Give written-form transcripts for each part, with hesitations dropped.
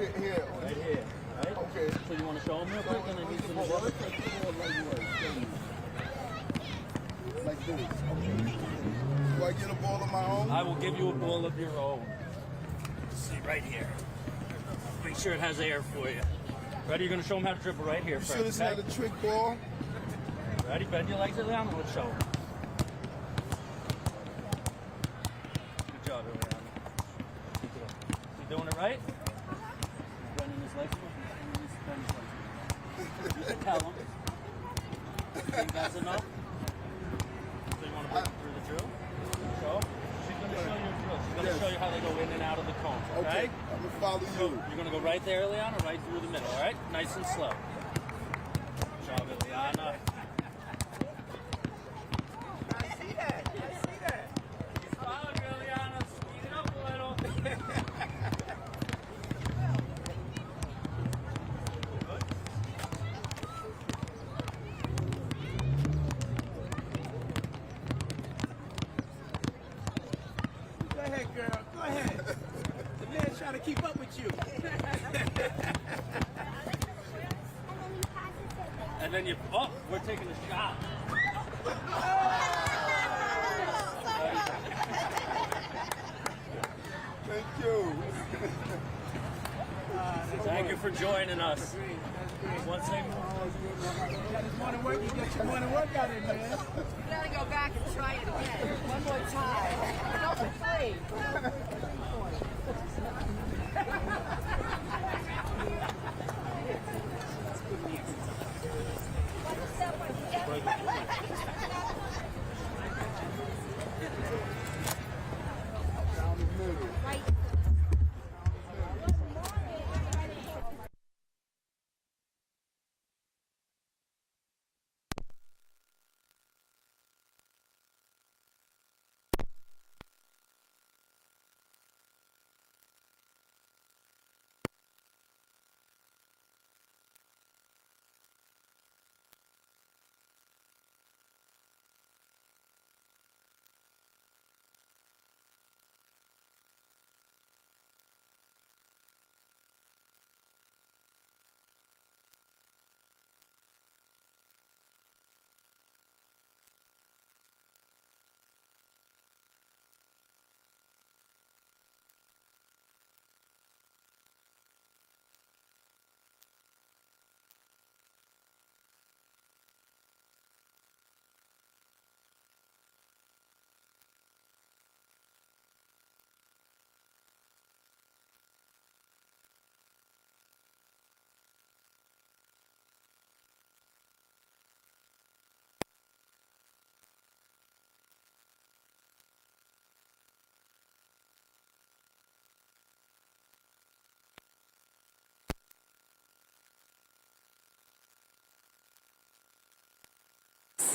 here. Right here. Right? Okay. So you want to show him real quick and then he's going to do it? Like this. Okay. Do I get a ball of my own? I will give you a ball of your own. See, right here. Make sure it has air for you. Ready? You're going to show him how to dribble right here first. You sure it's not a trick ball? Ready? Bend your legs around and let's show him. Good job, Liliana. You doing it right? Bending his legs. Tell him. You think that's enough? So you want to break through the drill? Show? She's going to show you a drill. She's going to show you how they go in and out of the cones, okay? I'm going to follow you. So you're going to go right there, Ileana, right through the middle, all right? Nice and slow. Good job, Ileana. Go ahead, girl. Go ahead. The man's trying to keep up with you. And then you, oh, we're taking a shot. Thank you. Thank you for joining us. One thing. You got this morning work, you get your morning workout in, man. You gotta go back and try it again. One more time. Don't be afraid. Down the middle. Right.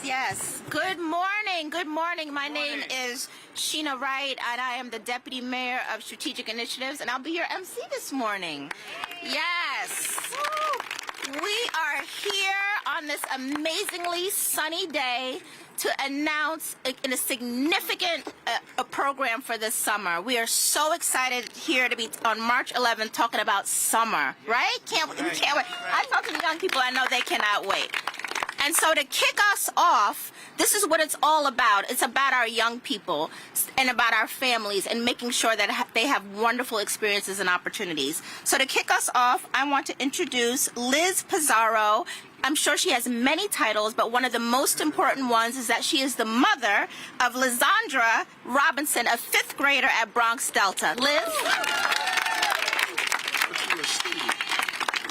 Yes. Good morning. Good morning. My name is Sheena Wright, and I am the Deputy Mayor of Strategic Initiatives, and I'll be your MC this morning. Yes. We are here on this amazingly sunny day to announce a significant program for this summer. We are so excited here to be on March 11th talking about summer, right? We can't wait. I talk to the young people, I know they cannot wait. And so to kick us off, this is what it's all about. It's about our young people and about our families and making sure that they have wonderful experiences and opportunities. So to kick us off, I want to introduce Liz Pizarro. I'm sure she has many titles, but one of the most important ones is that she is the mother of Lazandra Robinson, a 5th grader at Bronx Delta. Liz?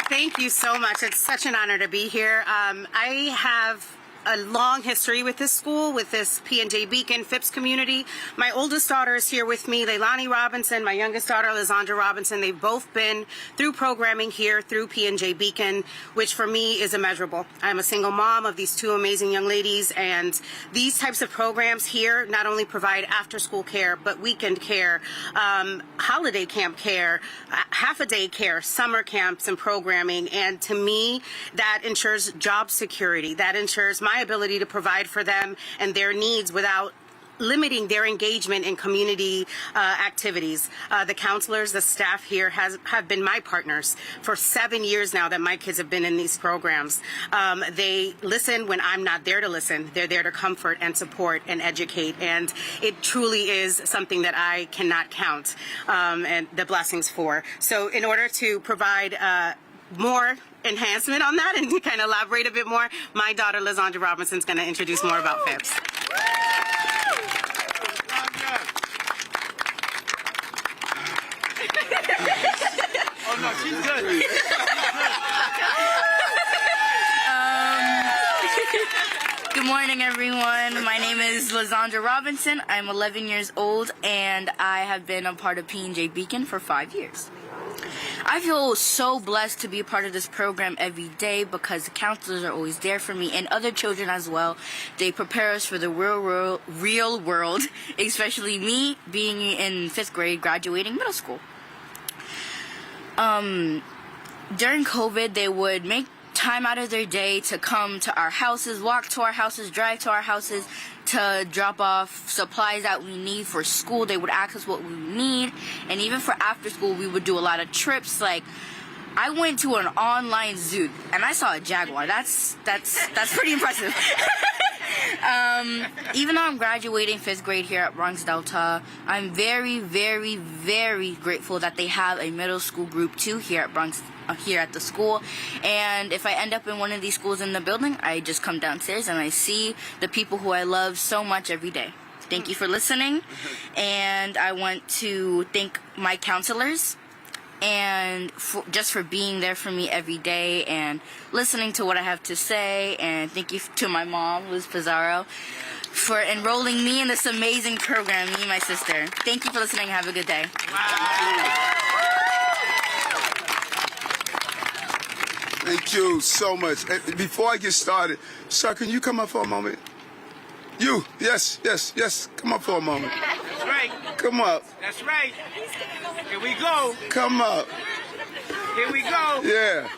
Thank you so much. It's such an honor to be here. I have a long history with this school, with this P&J Beacon Phipps community. My oldest daughter is here with me, Leilani Robinson. My youngest daughter, Lazandra Robinson. They've both been through programming here through P&J Beacon, which for me is immeasurable. I'm a single mom of these two amazing young ladies, and these types of programs here not only provide after-school care, but weekend care, holiday camp care, half-a-day care, summer camps and programming. And to me, that ensures job security. That ensures my ability to provide for them and their needs without limiting their engagement in community activities. The counselors, the staff here have been my partners for 7 years now that my kids have been in these programs. They listen when I'm not there to listen. They're there to comfort and support and educate, and it truly is something that I cannot count and the blessings for. So in order to provide more enhancement on that and to kind of elaborate a bit more, my daughter Lazandra Robinson is going to introduce more about FIPS. Oh no, she's good. Good morning, everyone. My name is Lazandra Robinson. I'm 11 years old, and I have been a part of P&J Beacon for 5 years. I feel so blessed to be a part of this program every day because the counselors are always there for me and other children as well. They prepare us for the real world, especially me being in 5th grade, graduating middle school. During COVID, they would make time out of their day to come to our houses, walk to our houses, drive to our houses to drop off supplies that we need for school. They would ask us what we need, and even for after school, we would do a lot of trips. Like, I went to an online zoo and I saw a jaguar. That's pretty impressive. Even though I'm graduating 5th grade here at Bronx Delta, I'm very, very, very grateful that they have a middle school group too here at Bronx, here at the school. And if I end up in one of these schools in the building, I just come downstairs and I see the people who I love so much every day. Thank you for listening, and I want to thank my counselors and just for being there for me every day and listening to what I have to say. And thank you to my mom, Liz Pizarro, for enrolling me in this amazing program, me and my sister. Thank you for listening. Have a good day. Thank you so much. Before I get started, sir, can you come up for a moment? You, yes, come up for a moment. That's right. Come up. That's right. Here we go. Come up. Here we go. Yeah.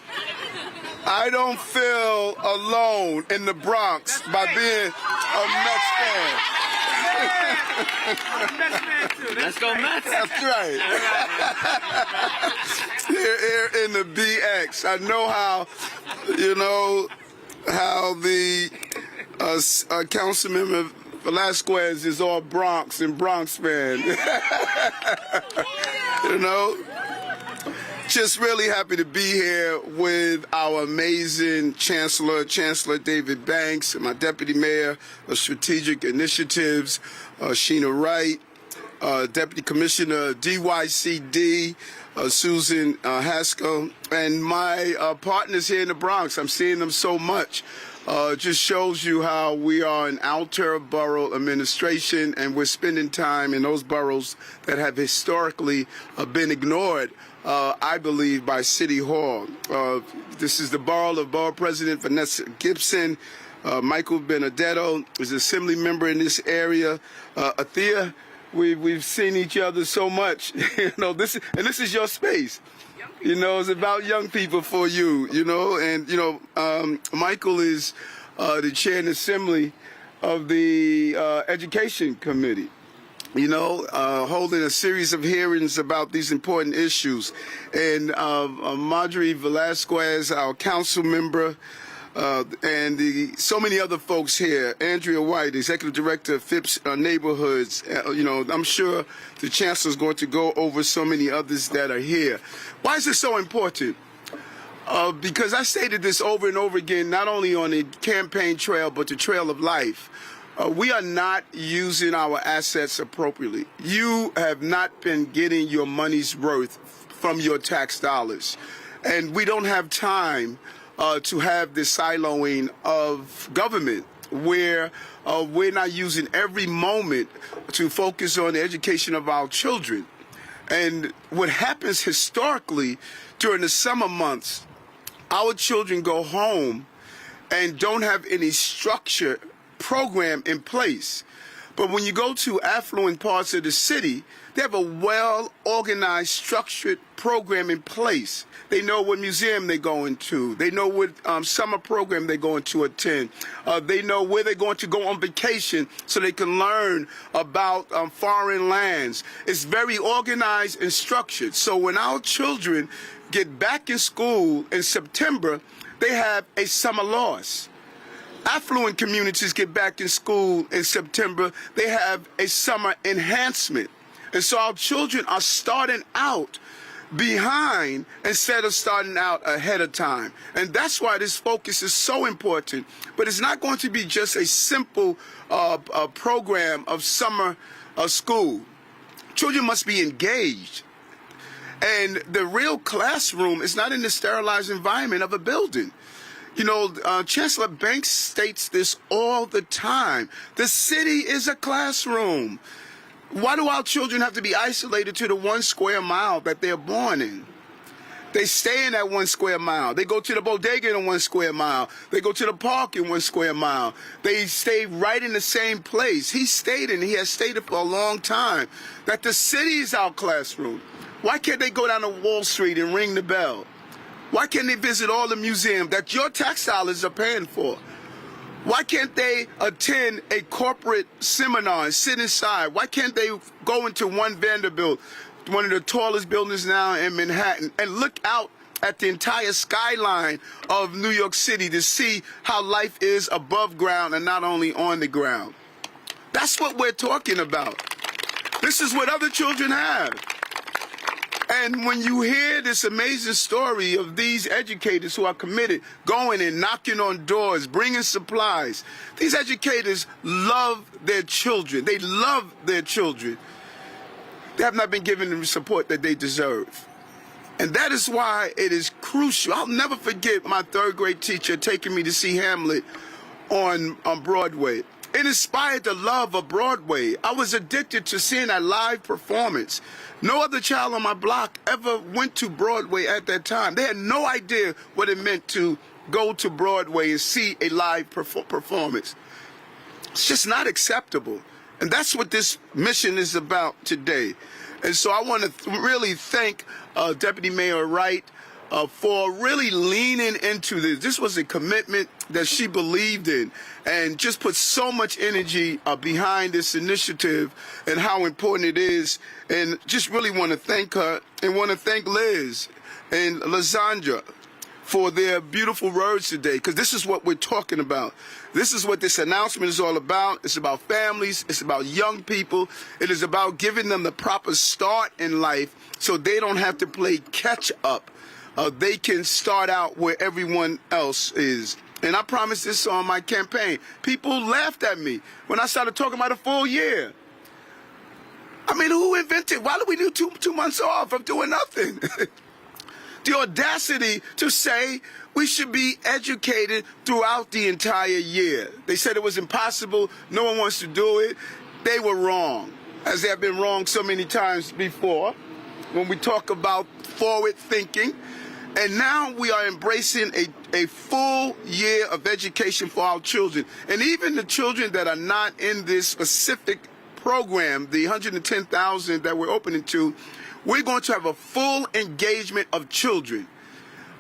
I don't feel alone in the Bronx by being a Mets fan. I'm a Mets fan too. Let's go Mets. That's right. Here in the BX. I know how the Councilmember Velasquez is all Bronx and Bronx fan. Just really happy to be here with our amazing Chancellor David Banks, and my Deputy Mayor of Strategic Initiatives, Sheena Wright, Deputy Commissioner DYCD, Susan Haskell, and my partners here in the Bronx. I'm seeing them so much. Just shows you how we are an outer borough administration, and we're spending time in those boroughs that have historically been ignored, I believe, by City Hall. This is the borough of Borough President Vanessa Gibson. Michael Benedetto is an assembly member in this area. Athea, we've seen each other so much. This is your space. It's about young people for you, and, Michael is the chair in the assembly of the Education Committee, holding a series of hearings about these important issues. And Marjorie Velasquez, our council member, and so many other folks here. Andrea White, Executive Director of FIPS Neighborhoods. I'm sure the Chancellor is going to go over so many others that are here. Why is this so important? Because I stated this over and over again, not only on the campaign trail, but the trail of life. We are not using our assets appropriately. You have not been getting your money's worth from your tax dollars. And we don't have time to have this siloing of government where we're not using every moment to focus on the education of our children. And what happens historically during the summer months, our children go home and don't have any structure program in place. But when you go to affluent parts of the city, they have a well-organized, structured program in place. They know what museum they're going to. They know what summer program they're going to attend. They know where they're going to go on vacation so they can learn about foreign lands. It's very organized and structured. So when our children get back in school in September, they have a summer loss. Affluent communities get back in school in September, they have a summer enhancement. And so our children are starting out behind instead of starting out ahead of time. And that's why this focus is so important. But it's not going to be just a simple program of summer school. Children must be engaged. And the real classroom is not in the sterilized environment of a building. You know, Chancellor Banks states this all the time. The city is a classroom. Why do our children have to be isolated to the 1 square mile that they're born in? They stay in that 1 square mile. They go to the bodega in 1 square mile. They go to the park in 1 square mile. They stay right in the same place. He has stated for a long time that the city is our classroom. Why can't they go down to Wall Street and ring the bell? Why can't they visit all the museums that your tax dollars are paying for? Why can't they attend a corporate seminar and sit inside? Why can't they go into one Vanderbilt, one of the tallest buildings now in Manhattan, and look out at the entire skyline of New York City to see how life is above ground and not only on the ground? That's what we're talking about. This is what other children have. And when you hear this amazing story of these educators who are committed, going and knocking on doors, bringing supplies, these educators love their children. They love their children. They have not been given the support that they deserve. And that is why it is crucial. I'll never forget my 3rd grade teacher taking me to see Hamlet on Broadway. It inspired the love of Broadway. I was addicted to seeing that live performance. No other child on my block ever went to Broadway at that time. They had no idea what it meant to go to Broadway and see a live performance. It's just not acceptable. And that's what this mission is about today. And so I want to really thank Deputy Mayor Wright for really leaning into this. This was a commitment that she believed in and just put so much energy behind this initiative and how important it is. And just really want to thank her and want to thank Liz and Lazandra for their beautiful words today, because this is what we're talking about. This is what this announcement is all about. It's about families. It's about young people. It is about giving them the proper start in life so they don't have to play catch up. They can start out where everyone else is. And I promised this on my campaign. People laughed at me when I started talking about a full year. I mean, who invented? Why do we do two months off of doing nothing? The audacity to say we should be educated throughout the entire year. They said it was impossible. No one wants to do it. They were wrong, as they have been wrong so many times before when we talk about forward thinking. And now we are embracing a full year of education for our children. And even the children that are not in this specific program, the 110,000 that we're opening to, we're going to have a full engagement of children.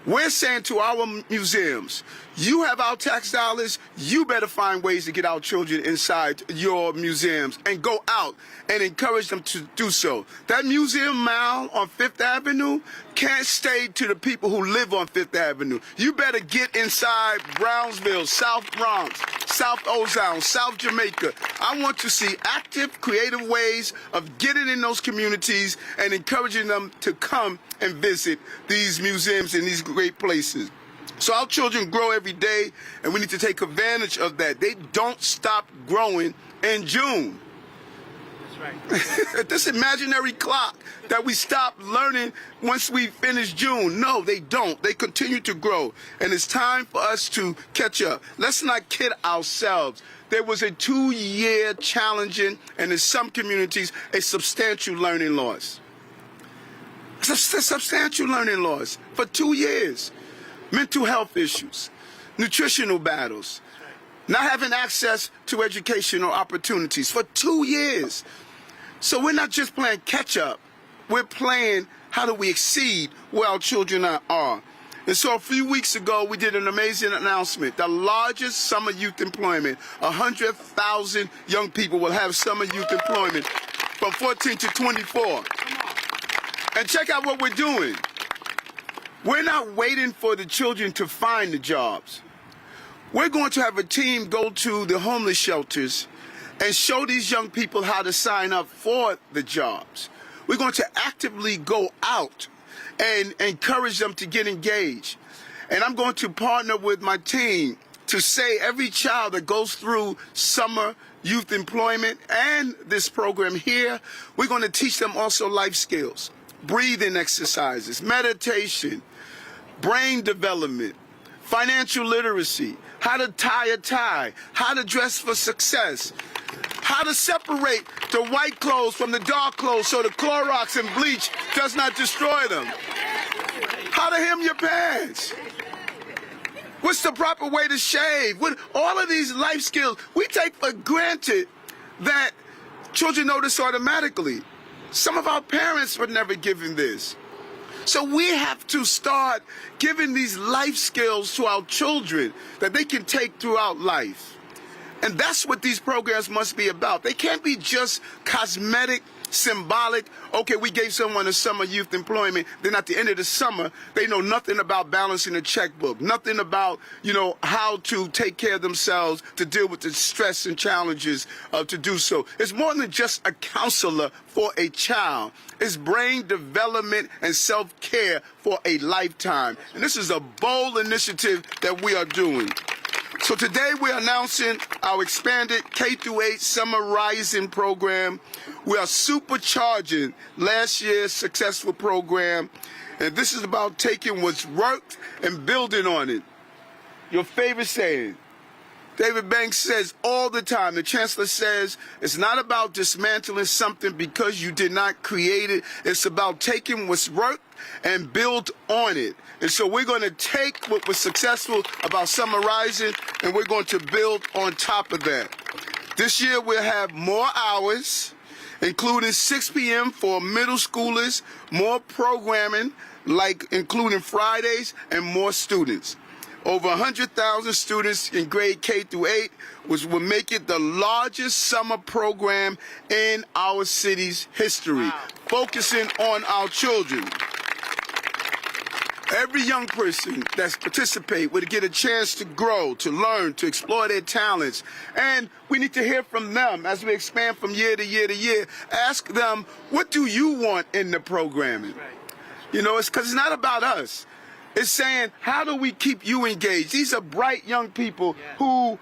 We're saying to our museums, you have our tax dollars, you better find ways to get our children inside your museums and go out and encourage them to do so. That museum mall on 5th Avenue can't stay to the people who live on 5th Avenue. You better get inside Brownsville, South Bronx, South Ozone, South Jamaica. I want to see active, creative ways of getting in those communities and encouraging them to come and visit these museums and these great places. So our children grow every day, and we need to take advantage of that. They don't stop growing in June. That's right. This imaginary clock that we stop learning once we finish June. No, they don't. They continue to grow, and it's time for us to catch up. Let's not kid ourselves. There was a 2-year challenging, and in some communities, a substantial learning loss. It's a substantial learning loss for 2 years. Mental health issues, nutritional battles, not having access to educational opportunities for 2 years. So we're not just playing catch up. We're playing how do we exceed where our children are. And so a few weeks ago, we did an amazing announcement. The largest summer youth employment, 100,000 young people will have summer youth employment from 14 to 24. And check out what we're doing. We're not waiting for the children to find the jobs. We're going to have a team go to the homeless shelters and show these young people how to sign up for the jobs. We're going to actively go out and encourage them to get engaged. And I'm going to partner with my team to say every child that goes through summer youth employment and this program here, we're going to teach them also life skills, breathing exercises, meditation, brain development, financial literacy, how to tie a tie, how to dress for success, how to separate the white clothes from the dark clothes so the Clorox and bleach does not destroy them, how to hem your pants, what's the proper way to shave, all of these life skills. We take for granted that children know this automatically. Some of our parents were never given this. So we have to start giving these life skills to our children that they can take throughout life. And that's what these programs must be about. They can't be just cosmetic, symbolic. Okay, we gave someone a summer youth employment. Then at the end of the summer, they know nothing about balancing a checkbook, nothing about, how to take care of themselves, to deal with the stress and challenges to do so. It's more than just a counselor for a child. It's brain development and self-care for a lifetime. And this is a bold initiative that we are doing. So today we're announcing our expanded K-8 Summer Rising program. We are supercharging last year's successful program. And this is about taking what's worked and building on it. Your favorite saying. David Banks says all the time, the Chancellor says, it's not about dismantling something because you did not create it. It's about taking what's worked and build on it. And so we're going to take what was successful about Summer Rising and we're going to build on top of that. This year we'll have more hours, including 6 p.m. for middle schoolers, more programming, like including Fridays, and more students. Over 100,000 students in grade K-8, which will make it the largest summer program in our city's history, focusing on our children. Every young person that's participate will get a chance to grow, to learn, to explore their talents. And we need to hear from them as we expand from year to year to year. Ask them, what do you want in the programming? It's because it's not about us. It's saying, how do we keep you engaged? These are bright young people who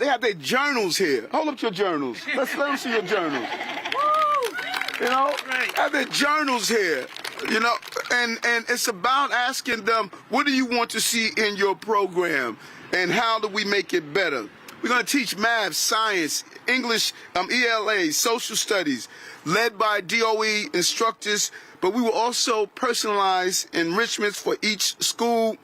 they have their journals here. Hold up your journals. Let them see your journals. Have their journals here. And it's about asking them, what do you want to see in your program? And how do we make it better? We're going to teach math, science, English, ELA, social studies, led by DOE instructors, but we will also personalize enrichments for each school,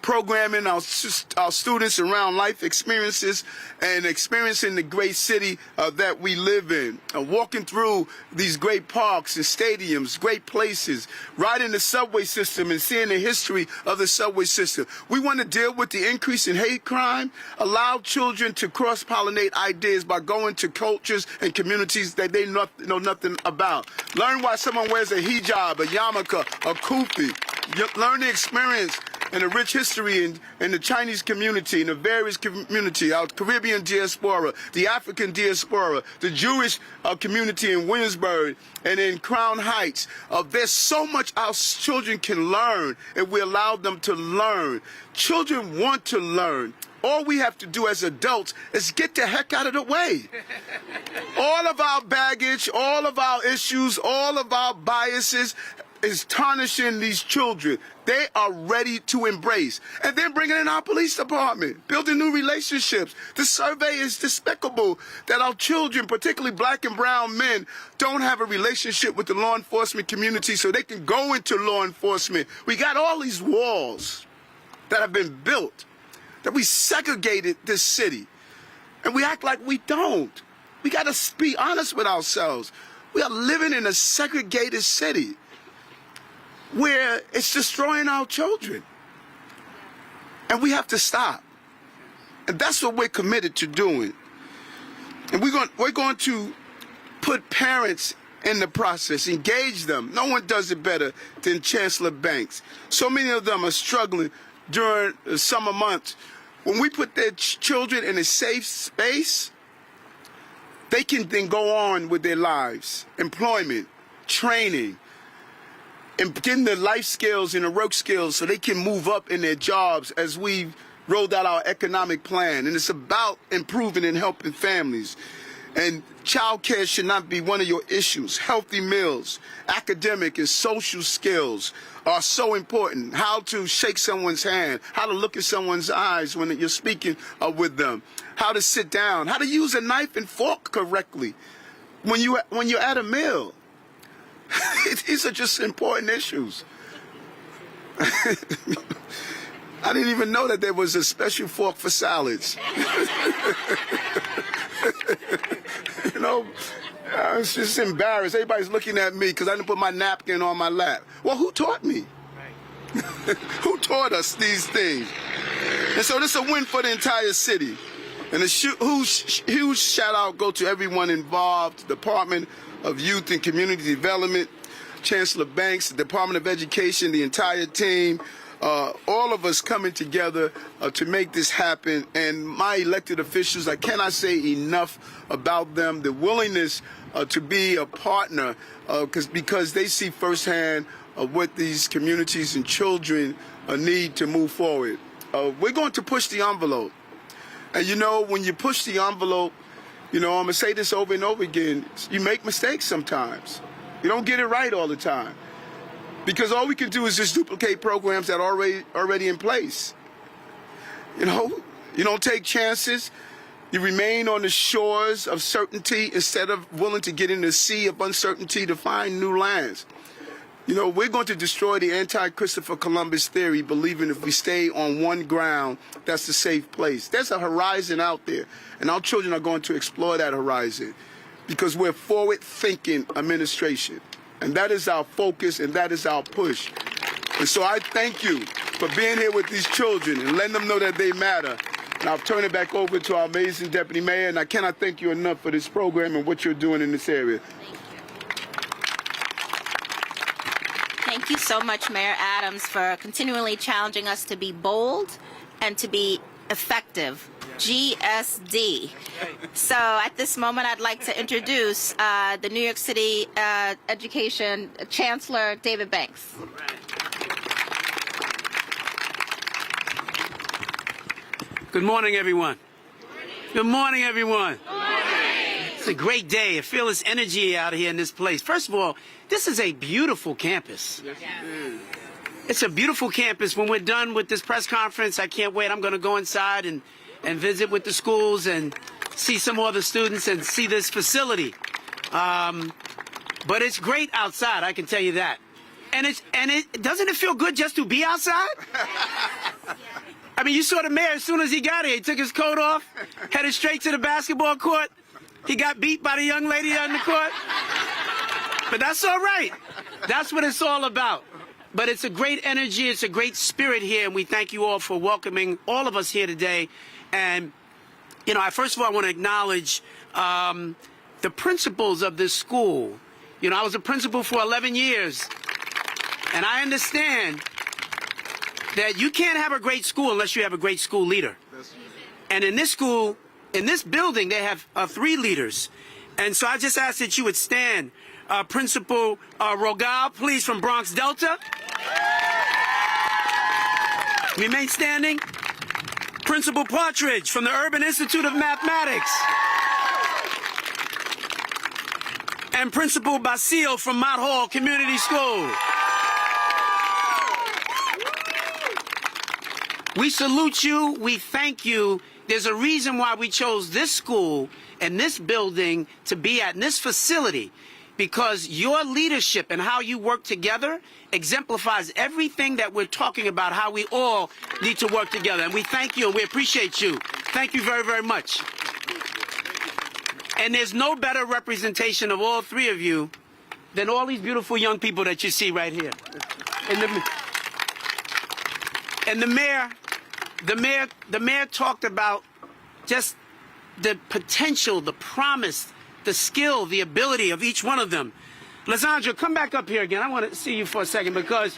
programming our students around life experiences and experiencing the great city that we live in. Walking through these great parks and stadiums, great places, riding the subway system and seeing the history of the subway system. We want to deal with the increase in hate crime, allow children to cross-pollinate ideas by going to cultures and communities that they know nothing about. Learn why someone wears a hijab, a yarmulke, a kufi. Learn the experience and the rich history in the Chinese community, in the various community, our Caribbean diaspora, the African diaspora, the Jewish community in Williamsburg and in Crown Heights. There's so much our children can learn if we allow them to learn. Children want to learn. All we have to do as adults is get the heck out of the way. All of our baggage, all of our issues, all of our biases is tarnishing these children. They are ready to embrace. And then bringing in our police department, building new relationships. The survey is despicable that our children, particularly black and brown men, don't have a relationship with the law enforcement community so they can go into law enforcement. We got all these walls that have been built, that we segregated this city. And we act like we don't. We got to be honest with ourselves. We are living in a segregated city where it's destroying our children. And we have to stop. And that's what we're committed to doing. And we're going to put parents in the process, engage them. No one does it better than Chancellor Banks. So many of them are struggling during the summer months. When we put their children in a safe space, they can then go on with their lives, employment, training, and getting the life skills and the work skills so they can move up in their jobs as we've rolled out our economic plan. And it's about improving and helping families. And child care should not be one of your issues. Healthy meals, academic and social skills are so important. How to shake someone's hand, how to look at someone's eyes when you're speaking with them, how to sit down, how to use a knife and fork correctly when you're at a meal. These are just important issues. I didn't even know that there was a special fork for salads. You know, I was just embarrassed. Everybody's looking at me because I didn't put my napkin on my lap. Well, who taught me? Who taught us these things? And so this is a win for the entire city. And a huge shout out go to everyone involved, the Department of Youth and Community Development, Chancellor Banks, the Department of Education, the entire team, all of us coming together to make this happen. And my elected officials, I cannot say enough about them, the willingness to be a partner because they see firsthand what these communities and children need to move forward. We're going to push the envelope. And you know, when you push the envelope, you know, I'm going to say this over and over again, you make mistakes sometimes. You don't get it right all the time. Because all we can do is just duplicate programs that are already in place. You know, you don't take chances. You remain on the shores of certainty instead of willing to get in the sea of uncertainty to find new lands. You know, we're going to destroy the anti-Christopher Columbus theory, believing if we stay on one ground, that's the safe place. There's a horizon out there, and our children are going to explore that horizon because we're forward-thinking administration. And that is our focus, and that is our push. And so I thank you for being here with these children and letting them know that they matter. And I'll turn it back over to our amazing Deputy Mayor, and I cannot thank you enough for this program and what you're doing in this area. Thank you so much, Mayor Adams, for continually challenging us to be bold and to be effective. GSD. So at this moment, I'd like to introduce the New York City Education Chancellor, David Banks. Good morning, everyone. Good morning, everyone. Good morning. It's a great day. I feel this energy out here in this place. First of all, this is a beautiful campus. Yes, it is. It's a beautiful campus. When we're done with this press conference, I can't wait. I'm going to go inside and visit with the schools and see some more of the students and see this facility. But it's great outside, I can tell you that. And it doesn't it feel good just to be outside? I mean, you saw the mayor as soon as he got here. He took his coat off, headed straight to the basketball court. He got beat by the young lady on the court. But that's all right. That's what it's all about. But it's a great energy. It's a great spirit here. And we thank you all for welcoming all of us here today. And, you know, first of all, I want to acknowledge the principals of this school. You know, I was a principal for 11 years. And I understand that you can't have a great school unless you have a great school leader. And in this school, in this building, they have 3 leaders. And so I just ask that you would stand. Principal Rogal, please, from Bronx Delta. Remain standing. Principal Partridge from the Urban Institute of Mathematics. And Principal Basile from Mott Hall Community School. We salute you. We thank you. There's a reason why we chose this school and this building to be at, in this facility, because your leadership and how you work together exemplifies everything that we're talking about, how we all need to work together. And we thank you and we appreciate you. Thank you very, very much. And there's no better representation of all three of you than all these beautiful young people that you see right here. And the mayor talked about just the potential, the promise, the skill, the ability of each one of them. Lazandra, come back up here again. I want to see you for a second because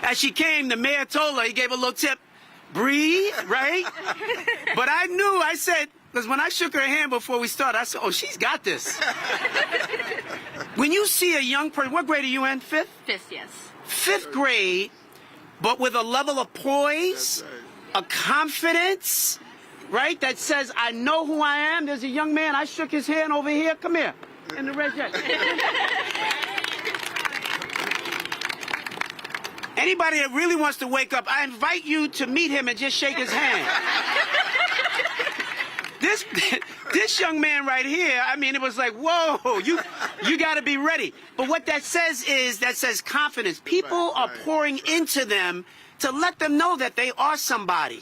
as she came, the mayor told her, he gave her a little tip, breathe, right? But I said, because when I shook her hand before we started, I said, oh, she's got this. When you see a young person, what grade are you in? Fifth? Fifth, yes. Fifth grade, but with a level of poise, a confidence, right, that says, I know who I am. There's a young man, I shook his hand over here. Come here, in the red jacket. Anybody that really wants to wake up, I invite you to meet him and just shake his hand. This young man right here, I mean, it was like, whoa, you got to be ready. But what that says is, that says confidence. People are pouring into them to let them know that they are somebody.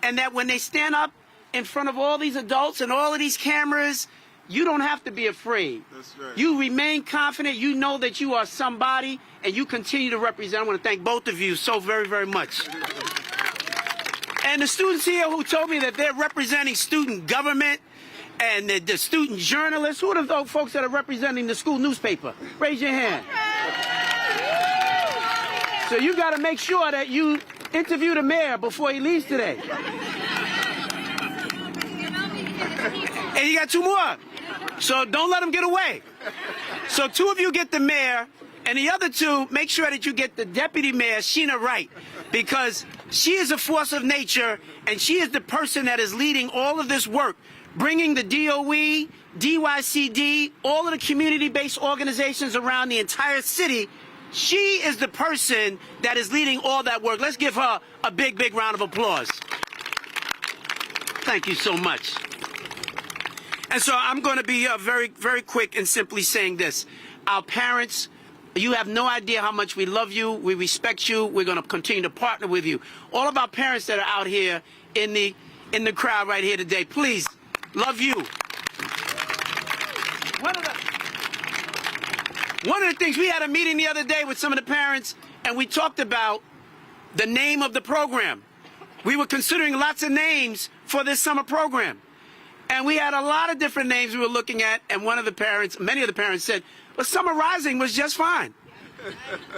And that when they stand up in front of all these adults and all of these cameras, you don't have to be afraid. That's right. You remain confident. You know that you are somebody, and you continue to represent. I want to thank both of you so very, very much. And the students here who told me that they're representing student government and the student journalists, who are those folks that are representing the school newspaper? Raise your hand. So you got to make sure that you interview the mayor before he leaves today. And you got two more. So don't let them get away. So two of you get the mayor, and the other two, make sure that you get the deputy mayor, Sheena Wright, because she is a force of nature, and she is the person that is leading all of this work, bringing the DOE, DYCD, all of the community-based organizations around the entire city. She is the person that is leading all that work. Let's give her a big, big round of applause. Thank you so much. And so I'm going to be very, very quick and simply saying this. Our parents, you have no idea how much we love you, we respect you, we're going to continue to partner with you. All of our parents that are out here in the crowd right here today, please, love you. One of the things, we had a meeting the other day with some of the parents, and we talked about the name of the program. We were considering lots of names for this summer program. And we had a lot of different names we were looking at, and many of the parents said, well, Summer Rising was just fine.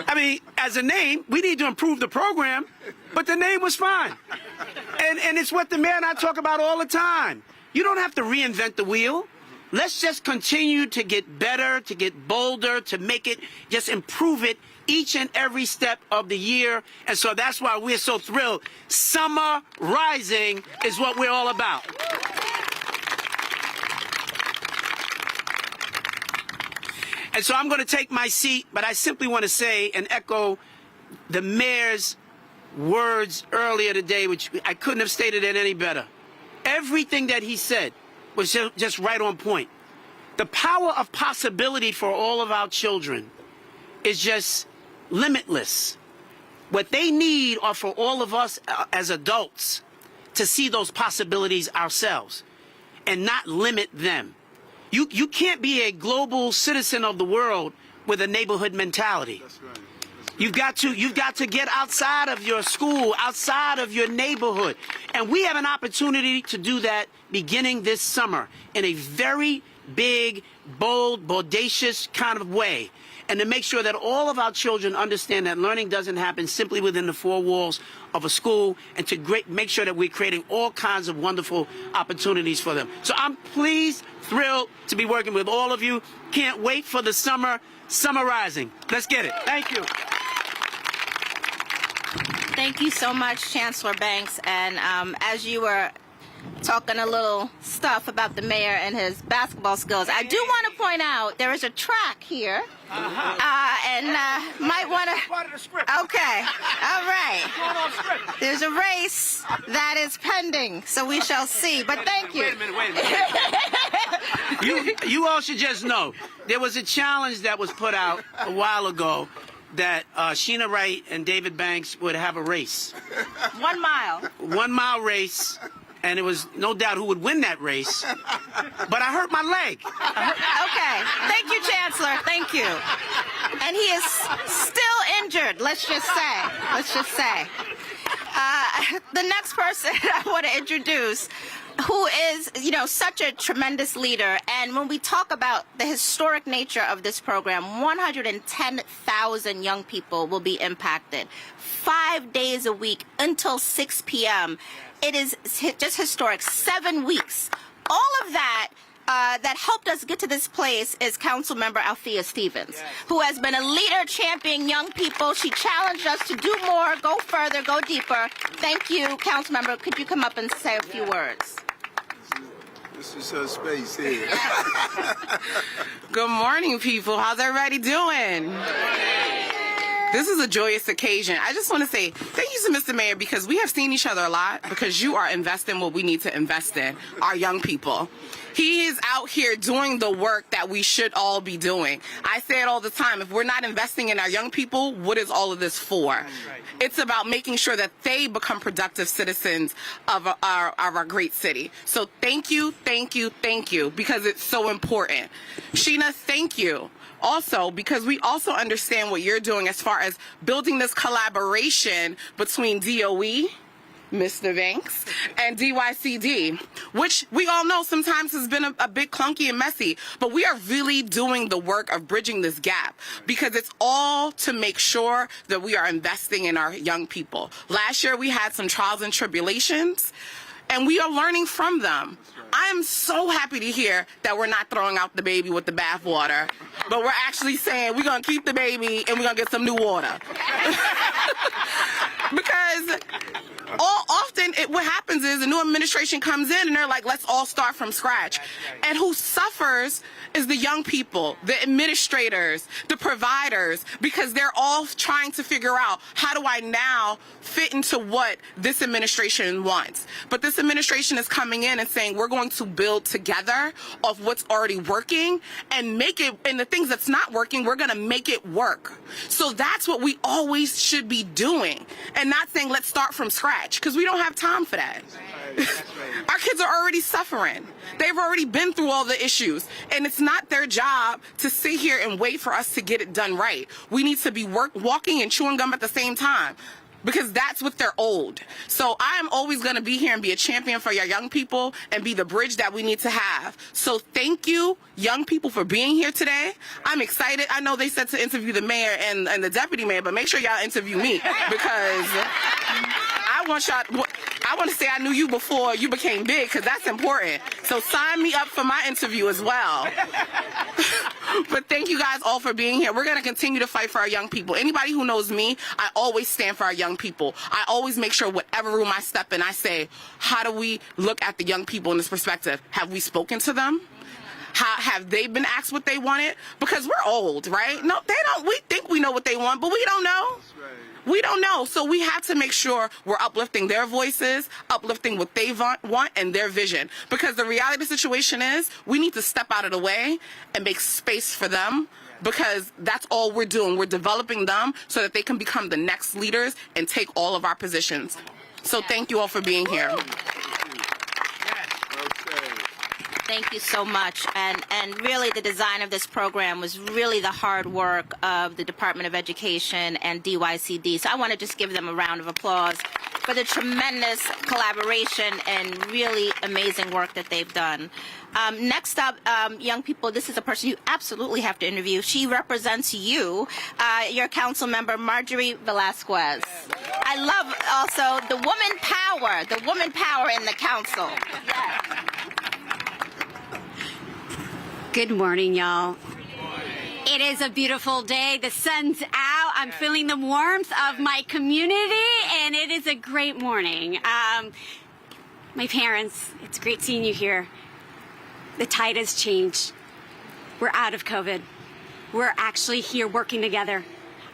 I mean, as a name, we need to improve the program, but the name was fine. And it's what the mayor and I talk about all the time. You don't have to reinvent the wheel. Let's just continue to get better, to get bolder, to make it, just improve it each and every step of the year. And so that's why we're so thrilled. Summer Rising is what we're all about. And so I'm going to take my seat, but I simply want to say and echo the mayor's words earlier today, which I couldn't have stated it any better. Everything that he said was just right on point. The power of possibility for all of our children is just limitless. What they need are for all of us as adults to see those possibilities ourselves and not limit them. You can't be a global citizen of the world with a neighborhood mentality. That's right. You've got to get outside of your school, outside of your neighborhood. And we have an opportunity to do that beginning this summer in a very big, bold, bodacious kind of way. And to make sure that all of our children understand that learning doesn't happen simply within the four walls of a school, and to make sure that we're creating all kinds of wonderful opportunities for them. So I'm pleased, thrilled to be working with all of you. Can't wait for the Summer Rising. Let's get it. Thank you. Thank you so much, Chancellor Banks. And as you were talking a little stuff about the mayor and his basketball skills, I do want to point out there is a track here, and might want to. Part of the script. Okay, all right. There's a race that is pending, so we shall see. But thank you. Wait a minute. You all should just know there was a challenge that was put out a while ago that Sheena Wright and David Banks would have a race. 1 mile. 1 mile race. and it was no doubt who would win that race. But I hurt my leg. Okay. Thank you, Chancellor. Thank you. And he is still injured, let's just say. The next person I want to introduce, who is, such a tremendous leader. And when we talk about the historic nature of this program, 110,000 young people will be impacted 5 days a week until 6 p.m. It is just historic. 7 weeks. All of that that helped us get to this place is Councilmember Althea Stevens, who has been a leader championing young people. She challenged us to do more, go further, go deeper. Thank you, Councilmember. Could you come up and say a few words? This is her space here. Good morning, people. How's everybody doing? This is a joyous occasion. I just want to say thank you to Mr. Mayor, because we have seen each other a lot, because you are investing what we need to invest in, our young people. He is out here doing the work that we should all be doing. I say it all the time. If we're not investing in our young people, what is all of this for? It's about making sure that they become productive citizens of our great city. So thank you, because it's so important. Sheena, thank you. Also, because we also understand what you're doing as far as building this collaboration between DOE, Mr. Banks, and DYCD, which we all know sometimes has been a bit clunky and messy, but we are really doing the work of bridging this gap, because it's all to make sure that we are investing in our young people. Last year we had some trials and tribulations, and we are learning from them. I am so happy to hear that we're not throwing out the baby with the bathwater, but we're actually saying we're going to keep the baby and we're going to get some new water. Because often what happens is a new administration comes in and they're like, let's all start from scratch. And who suffers is the young people, the administrators, the providers, because they're all trying to figure out, how do I now fit into what this administration wants? But this administration is coming in and saying, we're going to build together of what's already working and make it, and the things that's not working, we're going to make it work. So that's what we always should be doing, and not saying let's start from scratch, because we don't have time for that. Our kids are already suffering. They've already been through all the issues, and it's not their job to sit here and wait for us to get it done right. We need to be walking and chewing gum at the same time, because that's what they're owed. So I am always going to be here and be a champion for your young people and be the bridge that we need to have. So thank you, young people, for being here today. I'm excited. I know they said to interview the mayor and the deputy mayor, but make sure y'all interview me, because I want to say I knew you before you became big, because that's important. So sign me up for my interview as well. But thank you guys all for being here. We're going to continue to fight for our young people. Anybody who knows me, I always stand for our young people. I always make sure whatever room I step in, I say, how do we look at the young people in this perspective? Have we spoken to them? Have they been asked what they wanted? Because we're old, right? No, they don't. We think we know what they want, but we don't know. We don't know. So we have to make sure we're uplifting their voices, uplifting what they want and their vision. Because the reality of the situation is we need to step out of the way and make space for them, because that's all we're doing. We're developing them so that they can become the next leaders and take all of our positions. So thank you all for being here. Thank you so much. And really the design of this program was really the hard work of the Department of Education and DYCD. So I want to just give them a round of applause for the tremendous collaboration and really amazing work that they've done. Next up, young people, this is a person you absolutely have to interview. She represents you, your council member, Marjorie Velasquez. I love also the woman power in the council. Yes. Good morning, y'all. It is a beautiful day. The sun's out. I'm feeling the warmth of my community, and it is a great morning. My parents, it's great seeing you here. The tide has changed. We're out of COVID. We're actually here working together.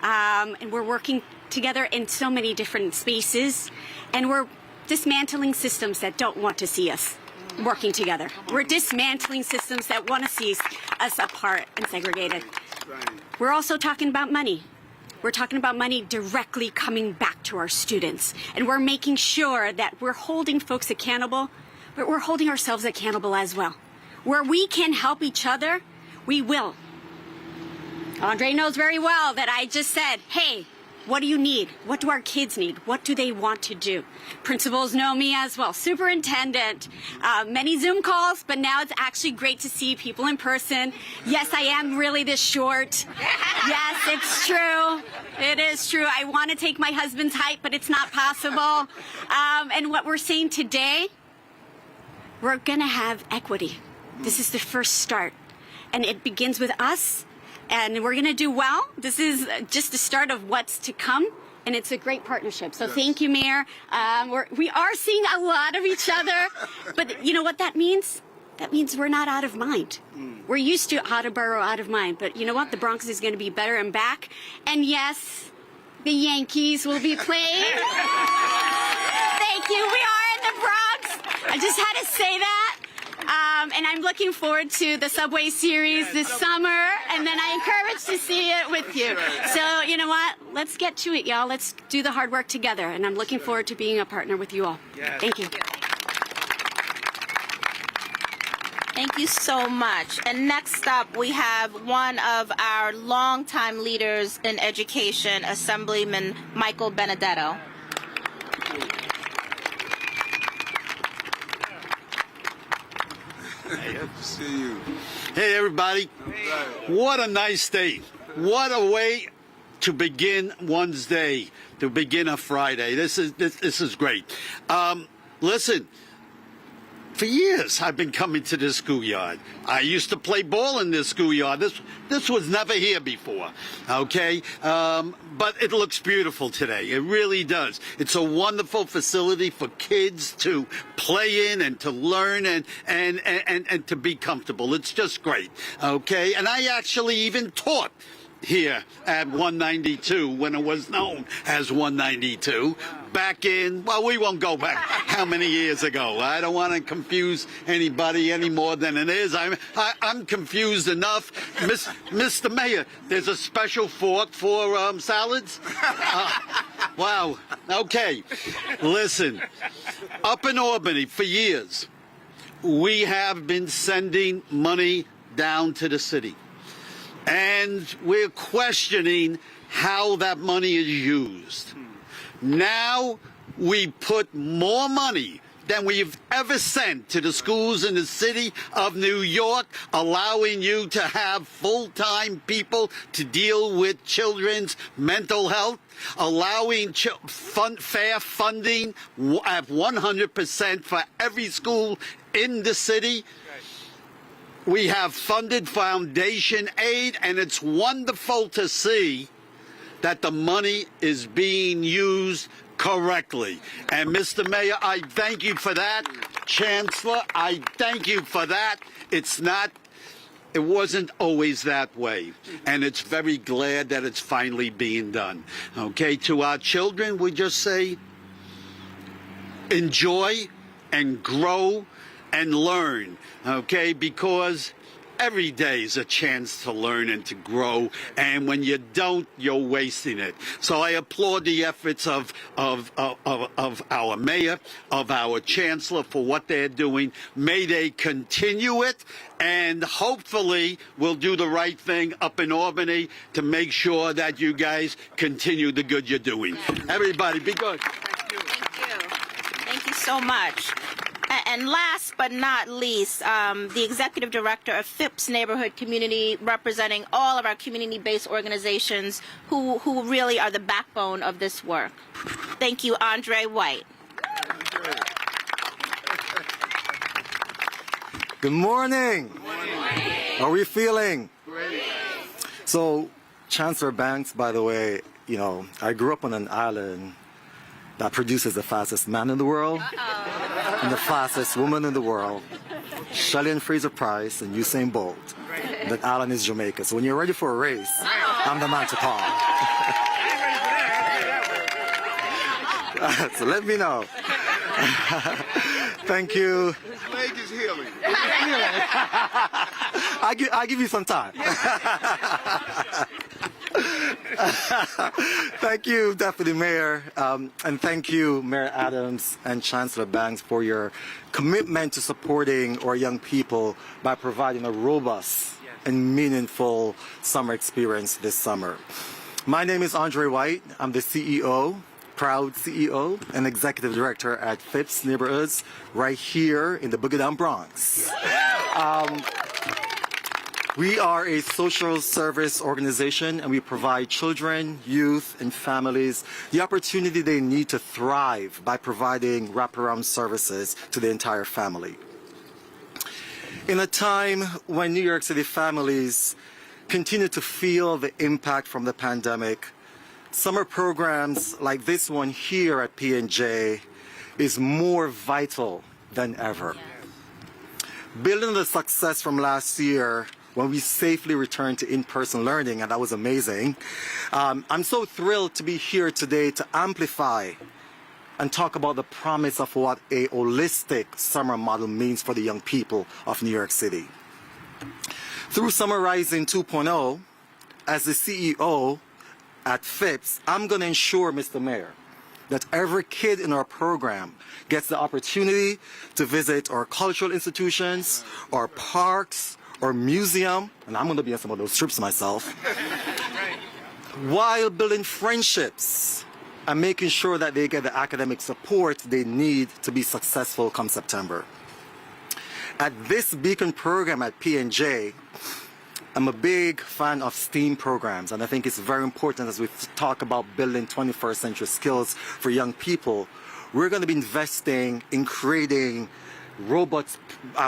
And we're working together in so many different spaces, and we're dismantling systems that don't want to see us working together. We're dismantling systems that want to see us apart and segregated. We're also talking about money. We're talking about money directly coming back to our students. And we're making sure that we're holding folks accountable, but we're holding ourselves accountable as well. Where we can help each other, we will. Andre knows very well that I just said, hey, what do you need? What do our kids need? What do they want to do? Principals know me as well. Superintendent, many Zoom calls, but now it's actually great to see people in person. Yes, I am really this short. Yes, it's true. It is true. I want to take my husband's height, but it's not possible. And what we're saying today, we're going to have equity. This is the first start. And it begins with us. And we're going to do well. This is just the start of what's to come, and it's a great partnership. So thank you, Mayor. We are seeing a lot of each other, but you know what that means? That means we're not out of mind. We're used to out of borough, out of mind, but you know what? The Bronx is going to be better and back. And yes, the Yankees will be playing. Thank you. We are in the Bronx. I just had to say that. And I'm looking forward to the Subway series this summer, and then I encourage to see it with you. So, you know what? Let's get to it, y'all. Let's do the hard work together, and I'm looking forward to being a partner with you all. Thank you. Thank you so much. And next up, we have one of our longtime leaders in education, Assemblyman Michael Benedetto. Good to see you. Hey, everybody. What a nice day. What a way to begin one's day, to begin a Friday. This is great. Listen, for years I've been coming to this schoolyard. I used to play ball in this schoolyard. This was never here before, okay? But it looks beautiful today. It really does. It's a wonderful facility for kids to play in and to learn and to be comfortable. It's just great, okay? And I actually even taught here at 192 when it was known as 192 back in, well, we won't go back how many years ago. I don't want to confuse anybody any more than it is. I'm confused enough. Mr. Mayor, there's a special fork for salads? Wow. Okay. Listen, up in Albany for years, we have been sending money down to the city. And we're questioning how that money is used. Now we put more money than we've ever sent to the schools in the city of New York, allowing you to have full-time people to deal with children's mental health, allowing fair funding at 100% for every school in the city. We have funded foundation aid, and it's wonderful to see that the money is being used correctly. And Mr. Mayor, I thank you for that. Chancellor, I thank you for that. It wasn't always that way. And it's very glad that it's finally being done. Okay, to our children, we just say, enjoy and grow and learn, okay, because every day is a chance to learn and to grow, and when you don't, you're wasting it. So I applaud the efforts of our mayor, of our chancellor for what they're doing. May they continue it, and hopefully we'll do the right thing up in Albany to make sure that you guys continue the good you're doing. Everybody, be good. Thank you. Thank you so much. And last but not least, the Executive Director of Phipps Neighborhood Community, representing all of our community-based organizations who really are the backbone of this work. Thank you, Andre White. Good morning. Good morning. How are we feeling? Great. So, Chancellor Banks, by the way, you know, I grew up on an island that produces the fastest man in the world and the fastest woman in the world, Shelley and Fraser Price and Usain Bolt. That island is Jamaica. So when you're ready for a race, I'm the man to call. So let me know. Thank you. His leg is healing. I'll give you some time. Thank you, Deputy Mayor, and thank you, Mayor Adams and Chancellor Banks, for your commitment to supporting our young people by providing a robust and meaningful summer experience this summer. My name is Andre White. I'm the CEO, proud CEO, and Executive Director at Phipps Neighborhoods right here in the Boogie Down Bronx. We are a social service organization, and we provide children, youth, and families the opportunity they need to thrive by providing wraparound services to the entire family. In a time when New York City families continue to feel the impact from the pandemic, summer programs like this one here at P&J is more vital than ever. Building on the success from last year, when we safely returned to in-person learning, and that was amazing. I'm so thrilled to be here today to amplify and talk about the promise of what a holistic summer model means for the young people of New York City. Through Summer Rising 2.0, as the CEO at Phipps, I'm going to ensure, Mr. Mayor, that every kid in our program gets the opportunity to visit our cultural institutions, our parks, or museum, and I'm going to be on some of those trips myself, while building friendships and making sure that they get the academic support they need to be successful come September. At this Beacon program at P&J, I'm a big fan of STEAM programs, and I think it's very important as we talk about building 21st century skills for young people. We're going to be investing in creating robots,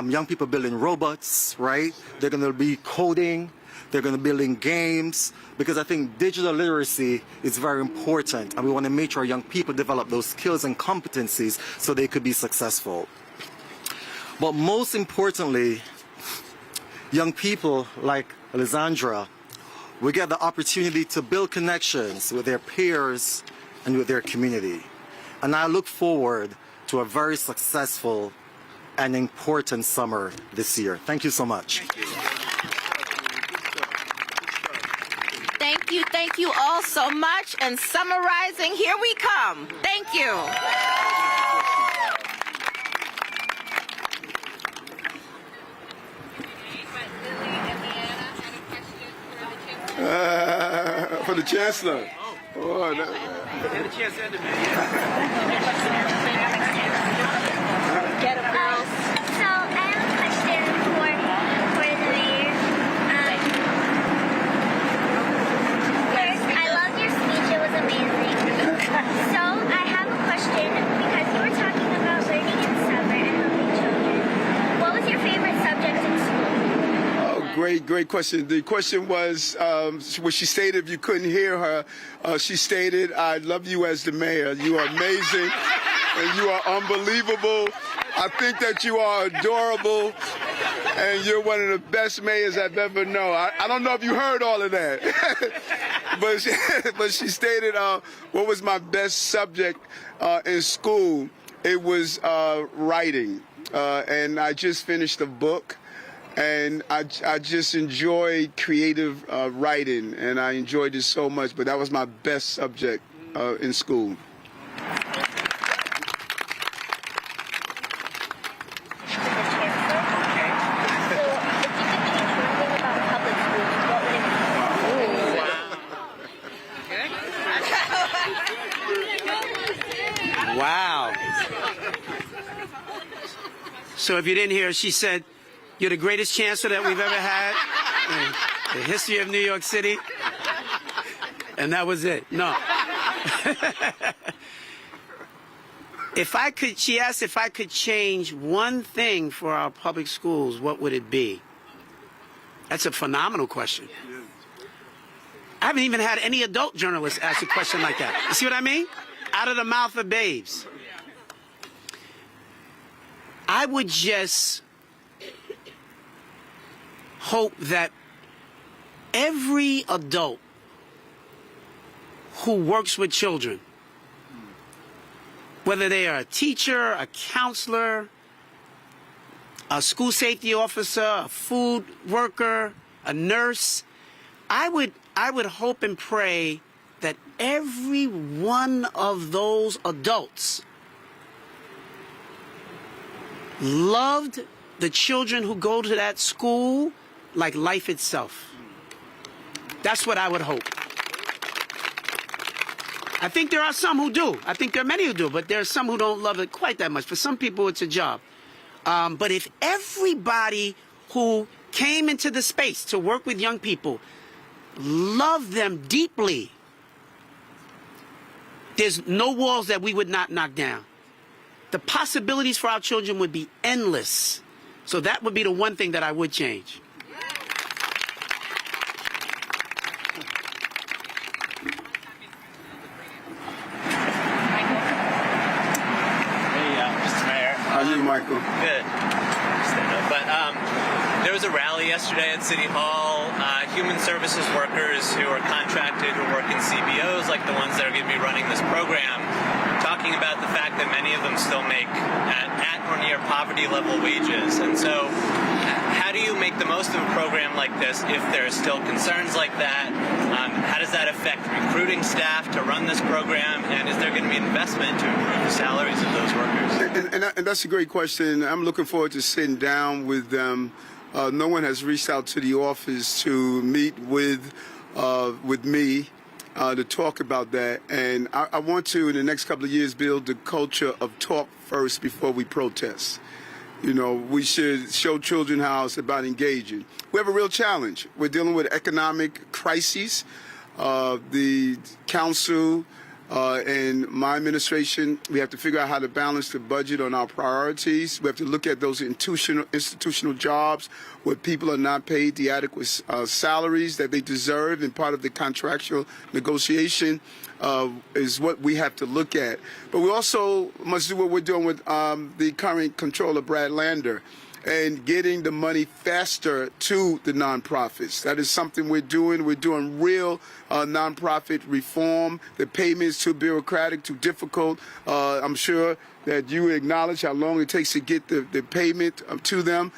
young people building robots, right? They're going to be coding, they're going to be building games, because I think digital literacy is very important, and we want to make sure young people develop those skills and competencies so they could be successful. But most importantly, young people like Lazandra will get the opportunity to build connections with their peers and with their community. And I look forward to a very successful and important summer this year. Thank you so much. Thank you all so much. And summarizing, here we come. Thank you. For the Chancellor. Oh, And the Chancellor and the Mayor. Get up, girls. So I have a question for the mayor. First, I loved your speech. It was amazing. So I have a question because you were talking about learning in summer and helping children. What was your favorite subject in school? Oh, great question. The question was, what she stated, if you couldn't hear her, she stated, I love you as the mayor. You are amazing and you are unbelievable. I think that you are adorable, and you're one of the best mayors I've ever known. I don't know if you heard all of that, but she stated, what was my best subject in school? It was writing, and I just finished a book, and I just enjoy creative writing, and I enjoyed it so much, but that was my best subject in school. Wow. So if you didn't hear, she said, you're the greatest chancellor that we've ever had in the history of New York City. And that was it. No. She asked if I could change one thing for our public schools, what would it be? That's a phenomenal question. I haven't even had any adult journalists ask a question like that. You see what I mean? Out of the mouth of babes. I would just hope that every adult who works with children, whether they are a teacher, a counselor, a school safety officer, a food worker, a nurse, I I would hope and pray that every one of those adults loved the children who go to that school like life itself. That's what I would hope. I think there are some who do. I think there are many who do, but there are some who don't love it quite that much. For some people, it's a job. But if everybody who came into the space to work with young people loved them deeply, there's no walls that we would not knock down. The possibilities for our children would be endless. So that would be the one thing that I would change. Mr. Mayor. How are you, Michael? Good. But there was a rally yesterday at City Hall. Human services workers who are contracted, who work in CBOs, like the ones that are going to be running this program, talking about the fact that many of them still make at or near poverty level wages. And so how do you make the most of a program like this if there are still concerns like that? How does that affect recruiting staff to run this program? And is there going to be investment to improve the salaries of those workers? And that's a great question. I'm looking forward to sitting down with them. No one has reached out to the office to meet with me to talk about that. And I want to, in the next couple of years, build the culture of talk first before we protest. You know, we should show children how it's about engaging. We have a real challenge. We're dealing with economic crises. The council and my administration, we have to figure out how to balance the budget on our priorities. We have to look at those institutional jobs where people are not paid the adequate salaries that they deserve, and part of the contractual negotiation is what we have to look at. But we also must do what we're doing with the current controller, Brad Lander, and getting the money faster to the nonprofits. That is something we're doing. We're doing real nonprofit reform. The payment is too bureaucratic, too difficult. I'm sure that you acknowledge how long it takes to get the payment to them.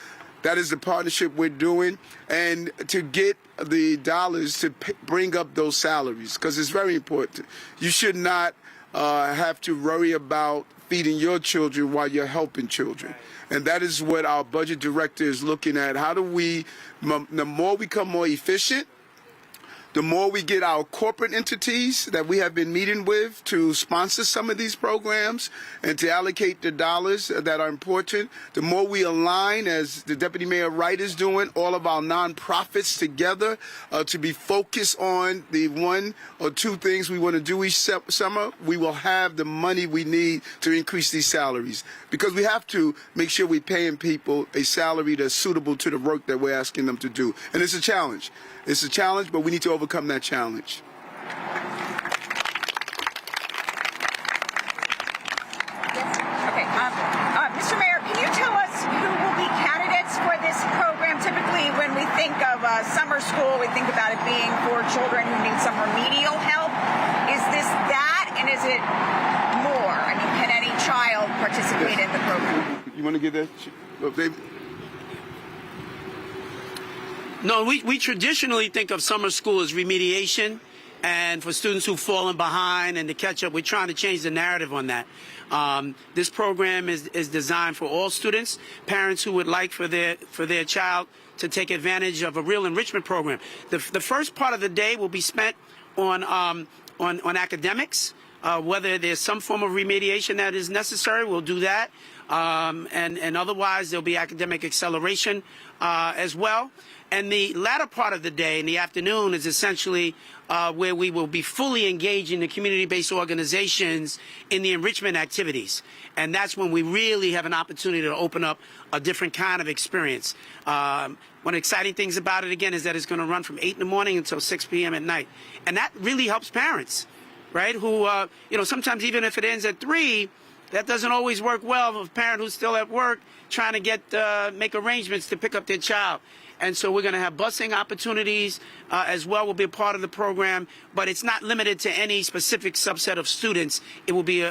That is the partnership we're doing. And to get the dollars to bring up those salaries, because it's very important. You should not have to worry about feeding your children while you're helping children. And that is what our budget director is looking at. How do we, the more we become more efficient, the more we get our corporate entities that we have been meeting with to sponsor some of these programs and to allocate the dollars that are important, the more we align, as the Deputy Mayor Wright is doing, all of our nonprofits together to be focused on the one or two things we want to do each summer, we will have the money we need to increase these salaries. Because we have to make sure we're paying people a salary that's suitable to the work that we're asking them to do. And it's a challenge. It's a challenge, but we need to overcome that challenge. Okay. Mr. Mayor, can you tell us who will be candidates for this program? Typically, when we think of summer school, we think about it being for children who need some remedial help. Is this that, and is it more? I mean, can any child participate in the program? You want to give that, Dave? No, we traditionally think of summer school as remediation, and for students who've fallen behind and to catch up. We're trying to change the narrative on that. This program is designed for all students, parents who would like for their child to take advantage of a real enrichment program. The first part of the day will be spent on academics. Whether there's some form of remediation that is necessary, we'll do that. And otherwise, there'll be academic acceleration as well. And the latter part of the day, in the afternoon, is essentially where we will be fully engaging the community-based organizations in the enrichment activities. And that's when we really have an opportunity to open up a different kind of experience. One of the exciting things about it, again, is that it's going to run from 8 in the morning until 6 p.m. at night. And that really helps parents, right, who, sometimes even if it ends at 3, that doesn't always work well with a parent who's still at work trying to make arrangements to pick up their child. And so we're going to have busing opportunities as well will be a part of the program, but it's not limited to any specific subset of students. It will be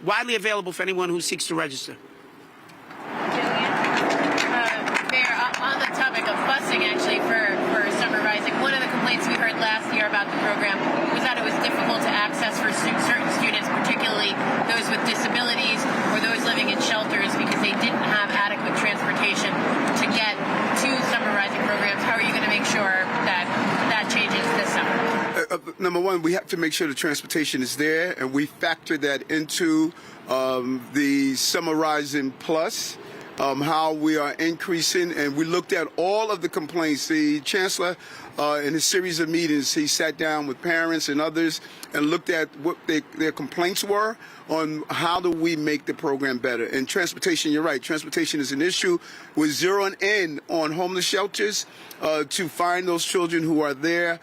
widely available for anyone who seeks to register. Mayor, on the topic of busing, actually, for Summer Rising, one of the complaints we heard last year about the program was that it was difficult to access for certain students, particularly those with disabilities or those living in shelters, because they didn't have adequate transportation to get to summer rising programs. How are you going to make sure that that changes this summer? Number one, we have to make sure the transportation is there, and we factor that into the Summer Rising Plus. How we are increasing, and we looked at all of the complaints. The Chancellor, in a series of meetings, he sat down with parents and others and looked at what their complaints were on how do we make the program better. And transportation, you're right, transportation is an issue. We're zeroing in on homeless shelters to find those children who are there,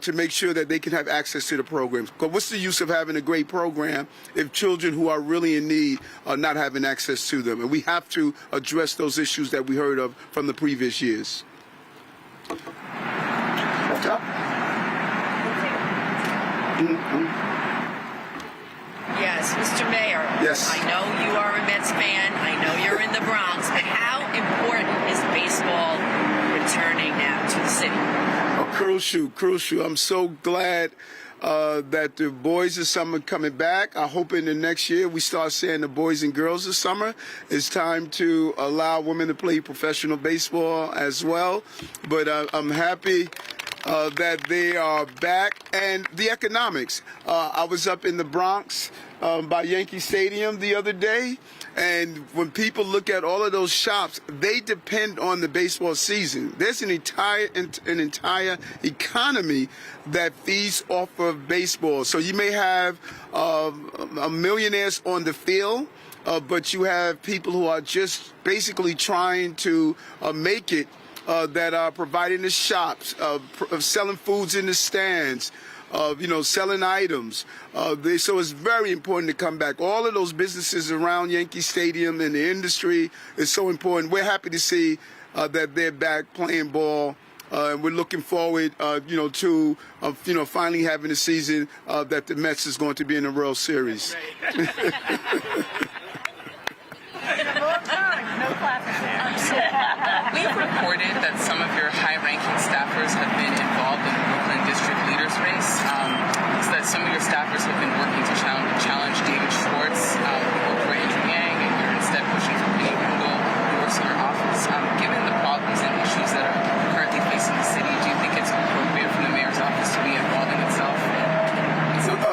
to make sure that they can have access to the programs. Because what's the use of having a great program if children who are really in need are not having access to them? And we have to address those issues that we heard of from the previous years. Yes, Mr. Mayor. Yes. I know you are a Mets fan. I know you're in the Bronx. But how important is baseball returning now to the city? Crucial. I'm so glad that the boys of summer coming back. I hope in the next year we start saying the boys and girls of summer. It's time to allow women to play professional baseball as well. But I'm happy that they are back. And the economics. I was up in the Bronx by Yankee Stadium the other day. And when people look at all of those shops, they depend on the baseball season. There's an entire economy that feeds off of baseball. So you may have millionaires on the field, but you have people who are just basically trying to make it, that are providing the shops, selling foods in the stands, selling items. So it's very important to come back. All of those businesses around Yankee Stadium and the industry is so important. We're happy to see that they're back playing ball. And we're looking forward, to finally having a season that the Mets is going to be in the World Series. We've reported that some of your high-ranking staffers have been involved in the Brooklyn District Leaders Race. So that some of your staffers have been working to challenge David Schwartz, who worked for Andrew Yang, and you're instead pushing for Benny Rundle, who works in your office. Given the problems and issues that are currently facing the city, do you think it's appropriate for the mayor's office to be involving itself in something?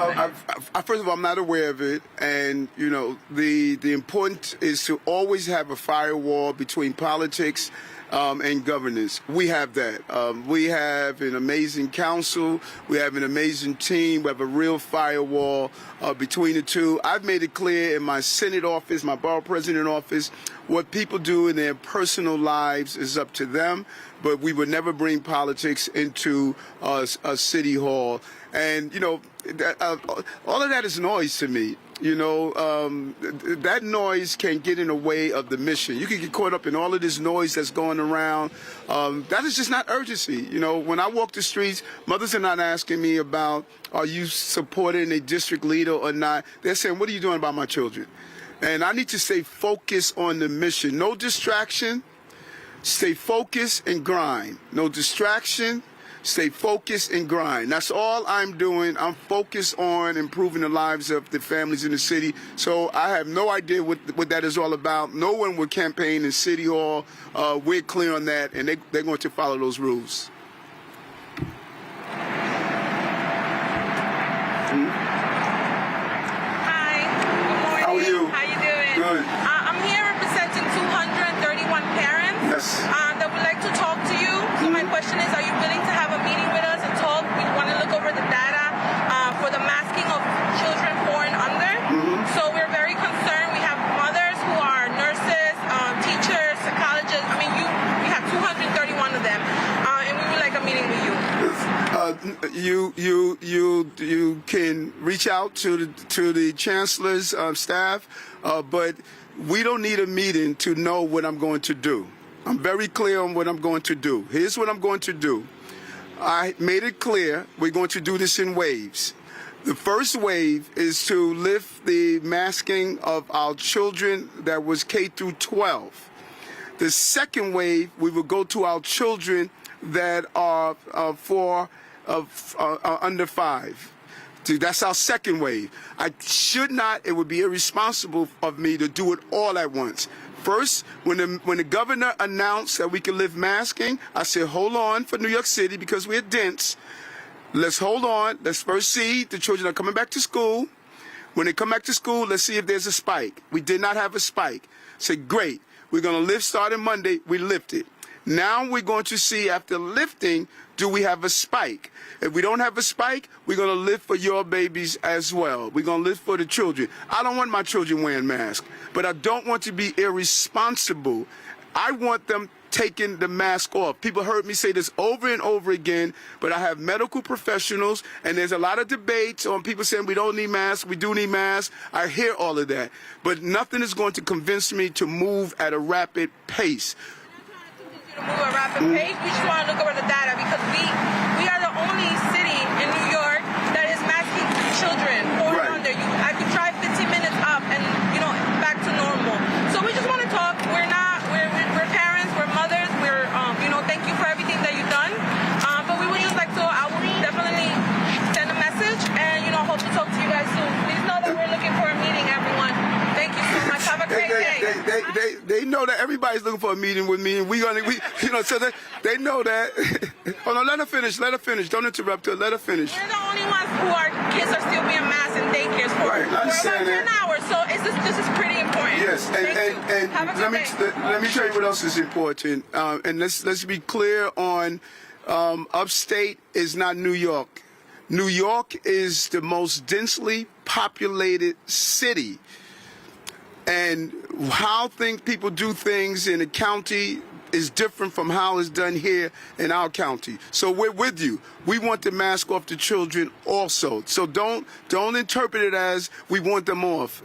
First of all, I'm not aware of it, and the important is to always have a firewall between politics and governance. We have that. We have an amazing council. We have an amazing team. We have a real firewall between the two. I've made it clear in my Senate office, my borough president office, what people do in their personal lives is up to them, but we would never bring politics into a city hall. And, all of that is noise to me. That noise can get in the way of the mission. You can get caught up in all of this noise that's going around. That is just not urgency. When I walk the streets, mothers are not asking me about, are you supporting a district leader or not? They're saying, what are you doing about my children? And I need to stay focused on the mission. No distraction. Stay focused and grind. No distraction. Stay focused and grind. That's all I'm doing. I'm focused on improving the lives of the families in the city. So I have no idea what that is all about. No one will campaign in City Hall. We're clear on that, and they're going to follow those rules. Hi. Good morning. How are you? How you doing? Good. I'm here representing 231 parents that would like to talk to you. So my question is, are you willing to have a meeting with us and talk? We want to look over the data for the masking of children 4 and under. So we're very concerned. We have mothers who are nurses, teachers, psychologists. I mean, we have 231 of them, and we would like a meeting with you. You can reach out to the Chancellor's staff, but we don't need a meeting to know what I'm going to do. I'm very clear on what I'm going to do. Here's what I'm going to do. I made it clear we're going to do this in waves. The first wave is to lift the masking of our children that was K through 12. The second wave, we will go to our children that are for of under 5. Dude, that's our second wave. I should not, it would be irresponsible of me to do it all at once. First, when the governor announced that we could lift masking, I said, hold on for New York City because we're dense. Let's hold on. Let's first see the children are coming back to school. When they come back to school, let's see if there's a spike. We did not have a spike. Said, great. We're going to lift starting Monday. We lifted. Now we're going to see after lifting, do we have a spike? If we don't have a spike, we're going to lift for your babies as well. We're going to lift for the children. I don't want my children wearing masks, but I don't want to be irresponsible. I want them taking the mask off. People heard me say this over and over again, but I have medical professionals, and there's a lot of debates on people saying we don't need masks, we do need masks. I hear all of that, but nothing is going to convince me to move at a rapid pace. Move at a rapid pace. We just want to look over the data because we are the only city in New York that is masking children 4 and under. I could drive 15 minutes up and back to normal. So we just want to talk. We're parents, we're mothers, we're thank you for everything that you've done. But we would just like to I will definitely send a message and hope to talk to you guys soon. Please know that we're looking for a meeting, everyone. Thank you so much. Have a great day. They know that everybody's looking for a meeting with me, and so they know that. Hold on, let her finish. Let her finish. Don't interrupt her. Let her finish. We're the only ones who our kids are still being masked in daycares for about 10 hours. So this is pretty important. Yes, and let me tell you what else is important. And let's be clear on upstate is not New York. New York is the most densely populated city. And how people do things in a county is different from how it's done here in our county. So we're with you. We want the mask off the children also. So don't interpret it as we want them off.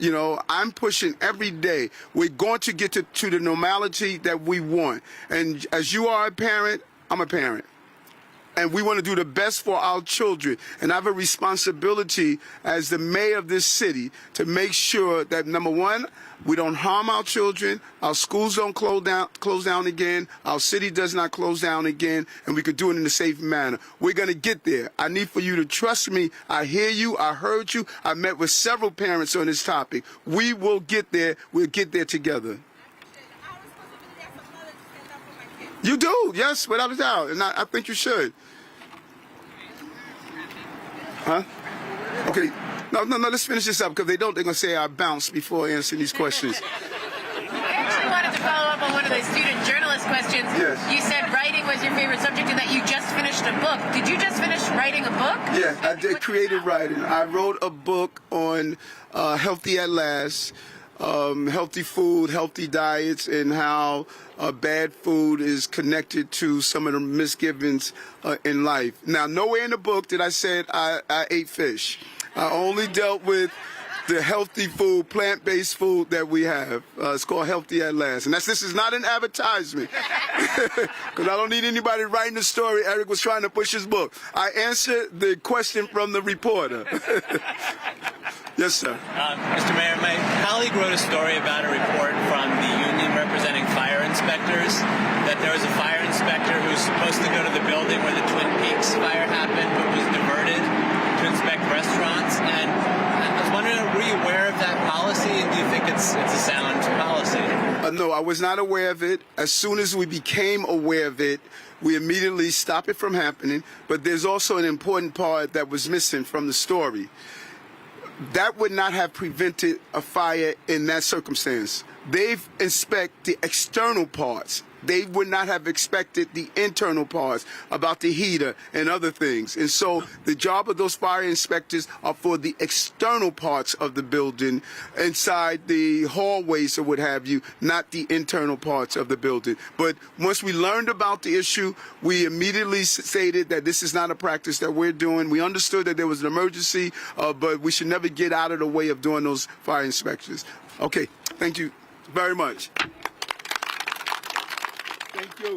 I'm pushing every day. We're going to get to the normality that we want. And as you are a parent, I'm a parent. And we want to do the best for our children. And I have a responsibility as the mayor of this city to make sure that, number one, we don't harm our children, our schools don't close down again, our city does not close down again, and we could do it in a safe manner. We're going to get there. I need for you to trust me. I hear you. I heard you. I met with several parents on this topic. We will get there. We'll get there together. You do, yes, without a doubt, and I think you should. Huh? Okay. No, let's finish this up because they're going to say I bounced before answering these questions. I actually wanted to follow up on one of the student journalist questions. Yes. You said writing was your favorite subject and that you just finished a book. Did you just finish writing a book? Yeah, I did creative writing. I wrote a book on Healthy at Last, healthy food, healthy diets, and how bad food is connected to some of the misgivings in life. Now, nowhere in the book did I say I ate fish. I only dealt with the healthy food, plant-based food that we have. It's called Healthy at Last. And this is not an advertisement. Because I don't need anybody writing the story. Eric was trying to push his book. I answered the question from the reporter. Yes, sir. Mr. Mayor, my colleague wrote a story about a report from the union representing fire inspectors that there was a fire inspector who was supposed to go to the building where the Twin Peaks fire happened but was diverted to inspect restaurants. And I was wondering, were you aware of that policy, and do you think it's a sound policy? No, I was not aware of it. As soon as we became aware of it, we immediately stopped it from happening. But there's also an important part that was missing from the story. That would not have prevented a fire in that circumstance. They've inspected the external parts. They would not have expected the internal parts about the heater and other things. And so the job of those fire inspectors are for the external parts of the building, inside the hallways or what have you, not the internal parts of the building. But once we learned about the issue, we immediately stated that this is not a practice that we're doing. We understood that there was an emergency, but we should never get out of the way of doing those fire inspections. Okay, thank you very much. Thank you.